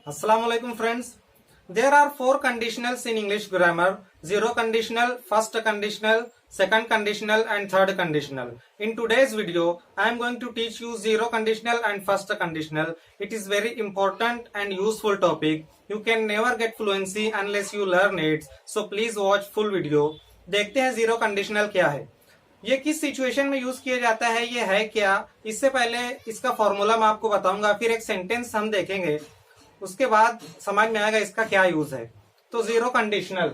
Assalamu alaikum friends. There are four conditionals in English grammar: zero conditional, first conditional, second conditional and third conditional. In today's video, I am going to teach you zero conditional and first conditional. It is very important and useful topic. You can never get fluency unless you learn it. So please watch full video. देखते हैं zero conditional क्या है, ये किस situation में use किया जाता है, ये है क्या। इससे पहले इसका फॉर्मूला मैं आपको बताऊंगा, फिर एक सेंटेंस हम देखेंगे, उसके बाद समझ में आएगा इसका क्या यूज है। तो जीरो कंडीशनल,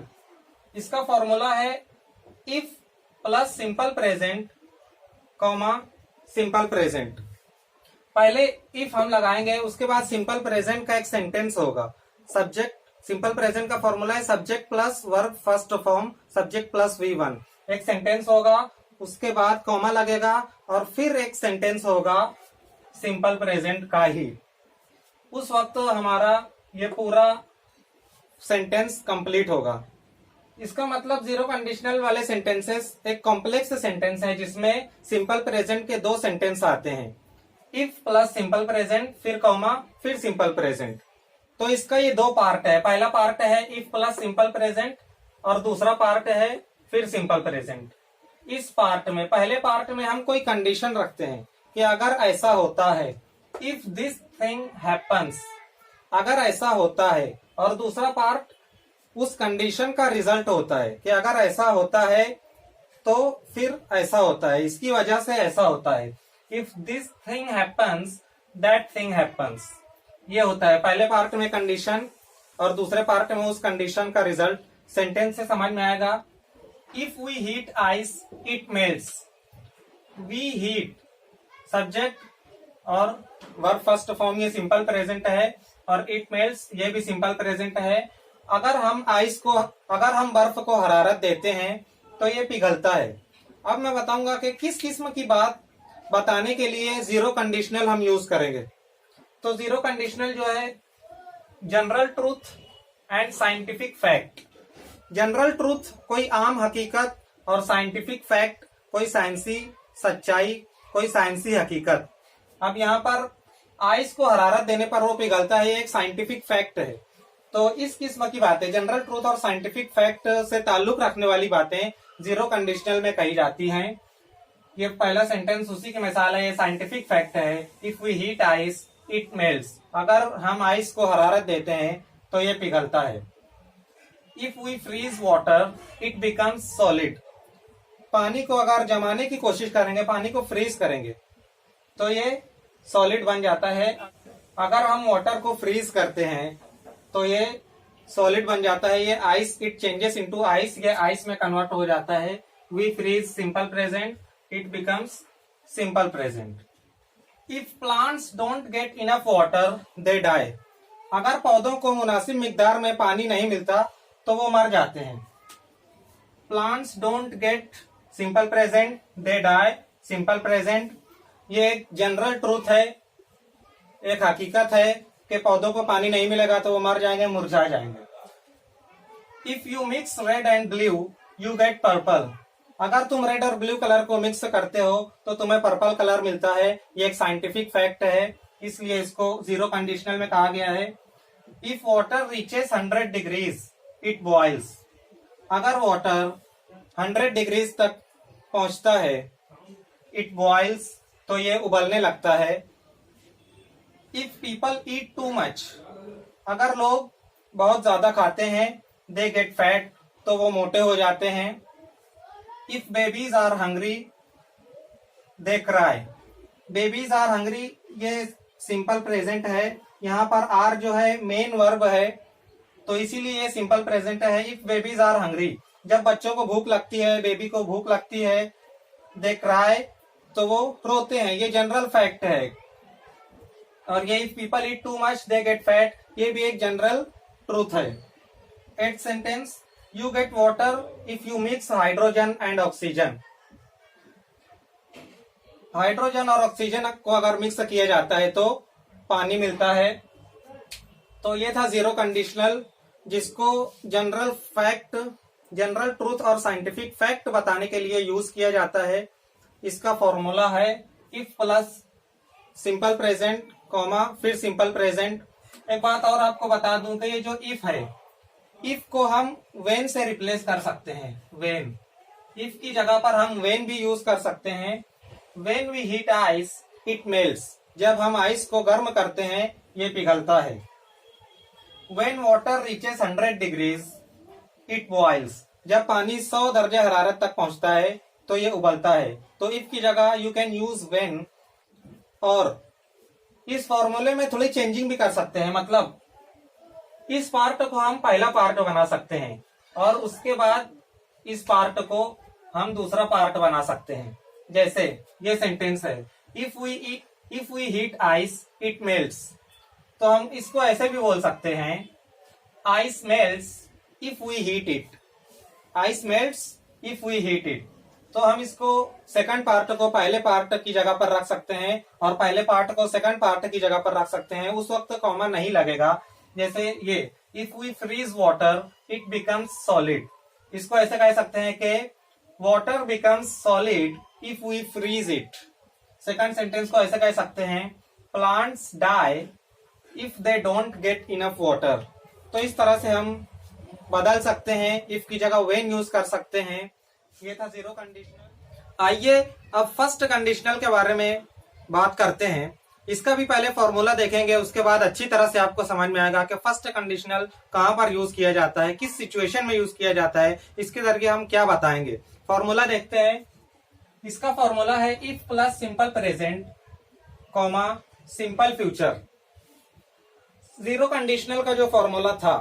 इसका फॉर्मूला है if plus simple present comma simple present. पहले इफ हम लगाएंगे, उसके बाद सिंपल प्रेजेंट का एक सेंटेंस होगा। सब्जेक्ट, सिंपल प्रेजेंट का फॉर्मूला है subject plus verb first form, subject plus V1। एक सेंटेंस होगा, उसके बाद कॉमा लगेगा और फिर एक सेंटेंस होगा सिंपल प्रेजेंट का ही। उस वक्त हमारा ये पूरा सेंटेंस कंप्लीट होगा। इसका मतलब जीरो कंडीशनल वाले सेंटेंसेस एक कॉम्प्लेक्स सेंटेंस है जिसमें सिंपल प्रेजेंट के दो सेंटेंस आते हैं, इफ प्लस सिंपल प्रेजेंट फिर कॉमा फिर सिंपल प्रेजेंट। तो इसका ये दो पार्ट है, पहला पार्ट है इफ प्लस सिंपल प्रेजेंट और दूसरा पार्ट है फिर सिंपल प्रेजेंट। इस पार्ट में, पहले पार्ट में हम कोई कंडीशन रखते हैं कि अगर ऐसा होता है, इफ दिस थिंग हैपन्स, अगर ऐसा होता है, और दूसरा पार्ट उस कंडीशन का रिजल्ट होता है कि अगर ऐसा होता है तो फिर ऐसा होता है, इसकी वजह से ऐसा होता है। If this thing happens that thing happens, ये होता है पहले पार्ट में कंडीशन और दूसरे पार्ट में उस कंडीशन का रिजल्ट। सेंटेंस से समझ में आएगा। If we heat ice it melts, we heat subject और वर्ब फर्स्ट फॉर्म, ये सिंपल प्रेजेंट है, और इट मेल्ट्स ये भी सिंपल प्रेजेंट है। अगर हम बर्फ को हरारत देते हैं तो ये पिघलता है। अब मैं बताऊंगा कि किस किस्म की बात बताने के लिए जीरो कंडीशनल हम यूज करेंगे। तो जीरो कंडीशनल जो है general truth and scientific fact. General truth कोई आम हकीकत और साइंटिफिक फैक्ट कोई साइंसी सच्चाई, कोई साइंसी हकीकत। अब यहाँ पर आइस को हरारत देने पर वो पिघलता है, ये एक साइंटिफिक फैक्ट है। तो इस किस्म की बातें, जनरल ट्रूथ और साइंटिफिक फैक्ट से ताल्लुक रखने वाली बातें जीरो कंडीशनल में कही जाती हैं। ये पहला सेंटेंस उसी की मिसाल है, ये साइंटिफिक फैक्ट है। If we heat ice it melts, अगर हम आइस को हरारत देते हैं तो ये पिघलता है। If we freeze water it becomes solid, पानी को अगर जमाने की कोशिश करेंगे, पानी को फ्रीज करेंगे तो ये सॉलिड बन जाता है। अगर हम वाटर को फ्रीज करते हैं तो ये सॉलिड बन जाता है। ये ice, it changes into ice, ये आइस में कन्वर्ट हो जाता है। We freeze simple present it becomes simple present. If plants don't get enough water they die, अगर पौधों को मुनासिब मिकदार में पानी नहीं मिलता तो वो मर जाते हैं। Plants don't get simple present they die simple present, ये एक जनरल ट्रूथ है, एक हकीकत है कि पौधों को पानी नहीं मिलेगा तो वो मर जाएंगे, मुरझा जाएंगे। If you mix red and blue you get purple, अगर तुम रेड और ब्लू कलर को मिक्स करते हो तो तुम्हें पर्पल कलर मिलता है। ये एक साइंटिफिक फैक्ट है, इसलिए इसको जीरो कंडीशनल में कहा गया है। If water reaches 100 degrees it boils, अगर वाटर 100 डिग्रीज तक पहुंचता है, इट बॉइल्स तो ये उबलने लगता है। If people eat too much, अगर लोग बहुत ज्यादा खाते हैं, दे गेट फैट तो वो मोटे हो जाते हैं। If babies are hungry they cry, babies are hungry ये सिंपल प्रेजेंट है, यहाँ पर आर जो है मेन वर्ब है तो इसीलिए ये सिंपल प्रेजेंट है। इफ बेबीज आर हंग्री, जब बच्चों को भूख लगती है, बेबी को भूख लगती है, दे क्राई तो वो रोते हैं, ये जनरल फैक्ट है। और ये if people eat too much they get fat, ये भी एक जनरल ट्रूथ है। 8th sentence, you get water if you mix hydrogen and oxygen, hydrogen और ऑक्सीजन को अगर मिक्स किया जाता है तो पानी मिलता है। तो ये था जीरो कंडीशनल, जिसको जनरल फैक्ट, जनरल ट्रूथ और साइंटिफिक फैक्ट बताने के लिए यूज किया जाता है। इसका फॉर्मूला है if plus simple present comma फिर सिंपल प्रेजेंट एक बात और आपको बता दूं कि ये जो इफ है, इफ को हम वेन से रिप्लेस कर सकते हैं। वेन, इफ की जगह पर हम वेन भी यूज कर सकते हैं। When we heat ice it melts, जब हम आइस को गर्म करते हैं ये पिघलता है। When water reaches 100 degrees it boils, जब पानी 100 दर्जे हरारत तक पहुंचता है तो ये उबलता है। तो इफ की जगह यू कैन यूज वेन, और इस फॉर्मूले में थोड़ी चेंजिंग भी कर सकते हैं। मतलब इस पार्ट को हम पहला पार्ट बना सकते हैं और उसके बाद इस पार्ट को हम दूसरा पार्ट बना सकते हैं। जैसे ये सेंटेंस है, if we heat ice it melts, तो हम इसको ऐसे भी बोल सकते हैं, ice melts if we heat it. Ice melts if we heat it. तो हम इसको सेकंड पार्ट को पहले पार्ट की जगह पर रख सकते हैं और पहले पार्ट को सेकंड पार्ट की जगह पर रख सकते हैं। उस वक्त कॉमा नहीं लगेगा। जैसे ये, if we freeze water it becomes solid, इसको ऐसे कह सकते हैं कि water becomes solid if we freeze it. Second sentence को ऐसे कह सकते हैं, plants die if they don't get enough water. तो इस तरह से हम बदल सकते हैं, इफ की जगह वेन यूज कर सकते हैं। ये था जीरो कंडीशनल। आइए अब फर्स्ट कंडीशनल के बारे में बात करते हैं। इसका भी पहले फॉर्मूला देखेंगे, उसके बाद अच्छी तरह से आपको समझ में आएगा कि फर्स्ट कंडीशनल कहां पर यूज किया जाता है, किस सिचुएशन में यूज किया जाता है, इसके जरिए हम क्या बताएंगे। फॉर्मूला देखते हैं। इसका फॉर्मूला है if plus simple present comma simple future. Zero conditional का जो फॉर्मूला था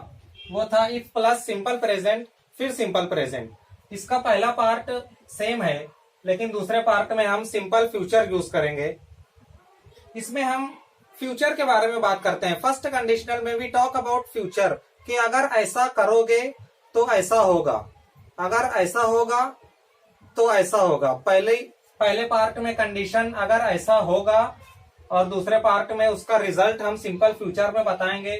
वो था इफ प्लस सिंपल प्रेजेंट फिर सिंपल प्रेजेंट। इसका पहला पार्ट सेम है लेकिन दूसरे पार्ट में हम सिंपल फ्यूचर यूज करेंगे। इसमें हम फ्यूचर के बारे में बात करते हैं। फर्स्ट कंडीशनल में वी टॉक अबाउट फ्यूचर, कि अगर ऐसा करोगे तो ऐसा होगा, अगर ऐसा होगा तो ऐसा होगा। पहले पार्ट में कंडीशन अगर ऐसा होगा और दूसरे पार्ट में उसका रिजल्ट हम सिंपल फ्यूचर में बताएंगे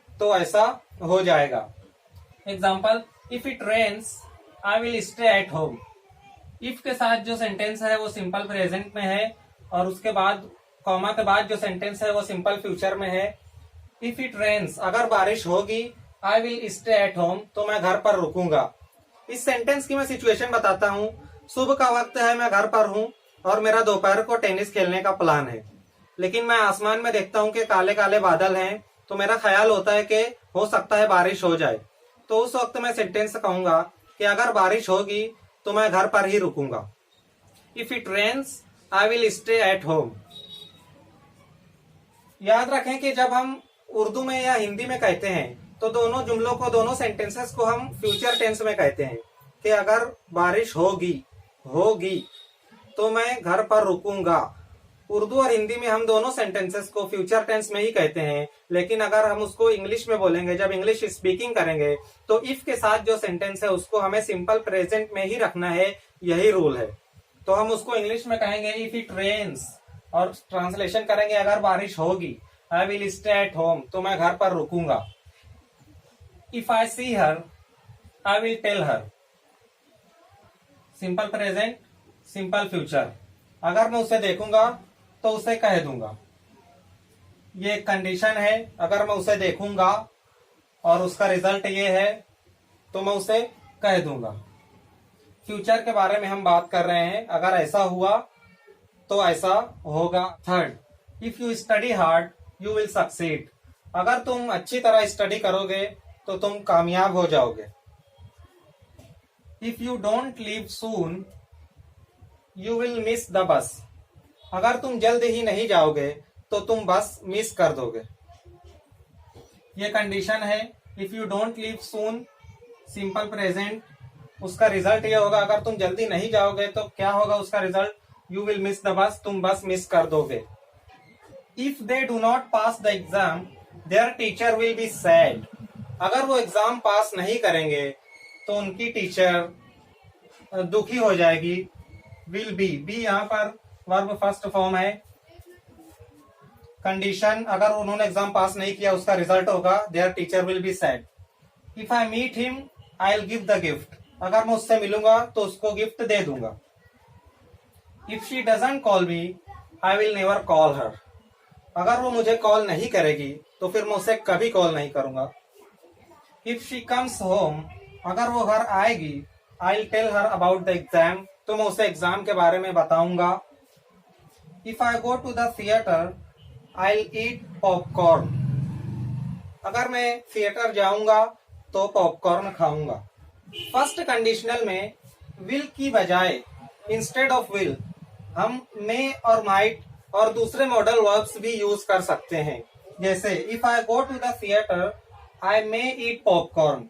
तो ऐसा हो जाएगा। Example, if it rains I will stay at home. If के साथ जो सेंटेंस है वो सिंपल प्रेजेंट में है और उसके बाद कॉमा के बाद जो सेंटेंस है वो सिंपल फ्यूचर में है। इफ इट रेन्स, अगर बारिश होगी, I will stay at home, तो मैं घर पर रुकूंगा। इस सेंटेंस की मैं सिचुएशन बताता हूँ। सुबह का वक्त है, मैं घर पर हूँ और मेरा दोपहर को टेनिस खेलने का प्लान है, लेकिन मैं आसमान में देखता हूँ कि काले काले बादल हैं, तो मेरा ख्याल होता है कि हो सकता है बारिश हो जाए। तो उस वक्त मैं सेंटेंस कहूंगा कि अगर बारिश होगी तो मैं घर पर ही रुकूंगा। If it rains I will stay at home. याद रखें कि जब हम उर्दू में या हिंदी में कहते हैं तो दोनों जुमलों को, दोनों सेंटेंसेस को हम फ्यूचर टेंस में कहते हैं कि अगर बारिश होगी तो मैं घर पर रुकूंगा। उर्दू और हिंदी में हम दोनों सेंटेंसेस को फ्यूचर टेंस में ही कहते हैं, लेकिन अगर हम उसको इंग्लिश में बोलेंगे, जब इंग्लिश स्पीकिंग करेंगे, तो इफ के साथ जो सेंटेंस है उसको हमें सिंपल प्रेजेंट में ही रखना है। यही रूल है। तो हम उसको इंग्लिश में कहेंगे इफ इट रेन्स और ट्रांसलेशन करेंगे अगर बारिश होगी, I will stay at home, तो मैं घर पर रुकूंगा। If I see her I will tell her. Simple present simple future. अगर मैं उसे देखूंगा तो उसे कह दूंगा। ये कंडीशन है, अगर मैं उसे देखूंगा और उसका रिजल्ट ये है तो मैं उसे कह दूंगा। फ्यूचर के बारे में हम बात कर रहे हैं, अगर ऐसा हुआ तो ऐसा होगा। Third, if you study hard you will succeed. अगर तुम अच्छी तरह स्टडी करोगे तो तुम कामयाब हो जाओगे। If you don't leave soon you will miss the bus. अगर तुम जल्द ही नहीं जाओगे तो तुम बस मिस कर दोगे। ये कंडीशन है। If you don't leave soon simple present, उसका रिजल्ट ये होगा अगर तुम जल्दी नहीं जाओगे तो क्या होगा उसका result, you will miss the bus, तुम बस मिस कर दोगे। If they do not pass the exam there teacher will be sad. अगर वो एग्जाम पास नहीं करेंगे तो उनकी टीचर दुखी हो जाएगी। विल बी यहाँ पर वर्ब फर्स्ट फॉर्म है। कंडीशन, अगर उन्होंने एग्जाम पास नहीं किया उसका रिजल्ट होगा their teacher will be sad. If I meet him I will give the gift. अगर मैं उससे मिलूंगा तो उसको गिफ्ट दे दूंगा। If she doesn't call me I will never call her. अगर वो मुझे कॉल नहीं करेगी तो फिर मैं उसे कभी कॉल नहीं करूंगा। इफ शी कम्स होम, अगर वो घर आएगी, I will tell her about the exam, तो मैं उसे एग्जाम के बारे में बताऊंगा। If I go to the theatre, I will eat popcorn, अगर मैं थिएटर जाऊंगा तो पॉपकॉर्न खाऊंगा। फर्स्ट कंडीशनल में विल की बजाय इंस्टेड ऑफ विल हम मे और माइट और दूसरे मॉडल वर्ब्स भी यूज कर सकते हैं। जैसे if I go to the theatre I may eat popcorn,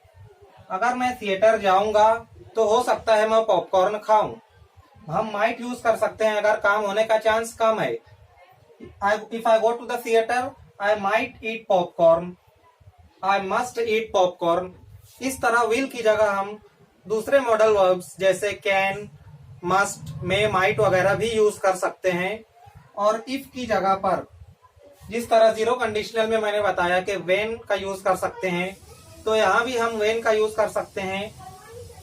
अगर मैं थिएटर जाऊंगा तो हो सकता है मैं पॉपकॉर्न खाऊं। हम माइट यूज कर सकते हैं अगर काम होने का चांस कम है। If I go to the theatre I might eat popcorn, I must eat popcorn. इस तरह विल की जगह हम दूसरे मॉडल वर्ब्स जैसे कैन, मस्ट, मे, माइट वगैरह भी यूज कर सकते हैं। और इफ की जगह पर जिस तरह जीरो कंडीशनल में मैंने बताया कि वेन का यूज कर सकते हैं, तो यहाँ भी हम वेन का यूज कर सकते हैं,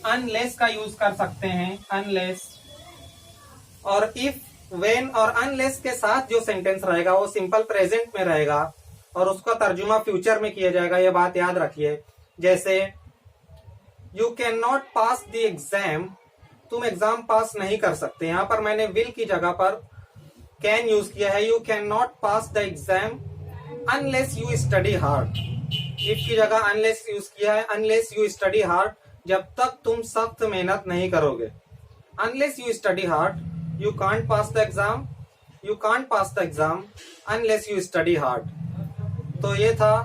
अनलेस का यूज कर सकते हैं, अनलेस। और इफ, वेन और अनलेस के साथ जो सेंटेंस रहेगा वो सिंपल प्रेजेंट में रहेगा और उसका तर्जुमा फ्यूचर में किया जाएगा, ये बात याद रखिए। जैसे you can not pass the exam, तुम एग्जाम पास नहीं कर सकते, यहाँ पर मैंने विल की जगह पर कैन यूज किया है। You can not pass the exam unless you study hard, if की जगह अनलेस यूज किया है, अनलेस यू स्टडी हार्ड, जब तक तुम सख्त मेहनत नहीं करोगे। Unless you study hard you can't pass the exam, you can't pass the exam unless you study hard. तो ये था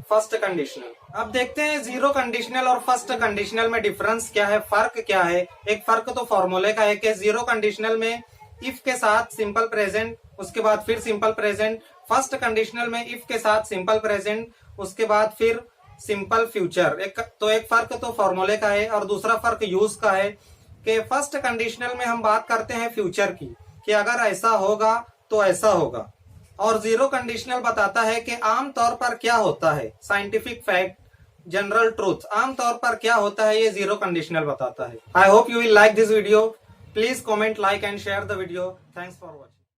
फर्स्ट कंडीशनल। अब देखते हैं जीरो कंडीशनल और फर्स्ट कंडीशनल में डिफरेंस क्या है, फर्क क्या है। एक फर्क तो फॉर्मूले का है कि जीरो कंडीशनल में इफ के साथ सिंपल प्रेजेंट, उसके बाद फिर सिंपल प्रेजेंट। फर्स्ट कंडीशनल में इफ के साथ सिंपल प्रेजेंट, उसके बाद फिर सिंपल फ्यूचर। एक फर्क तो फॉर्मूले का है और दूसरा फर्क यूज का है कि फर्स्ट कंडीशनल में हम बात करते हैं फ्यूचर की, कि अगर ऐसा होगा तो ऐसा होगा, और जीरो कंडीशनल बताता है कि आमतौर पर क्या होता है, साइंटिफिक फैक्ट, जनरल ट्रूथ, आमतौर पर क्या होता है, ये जीरो कंडीशनल बताता है। I hope you will like this video. Please comment, like and share the video. Thanks for watching.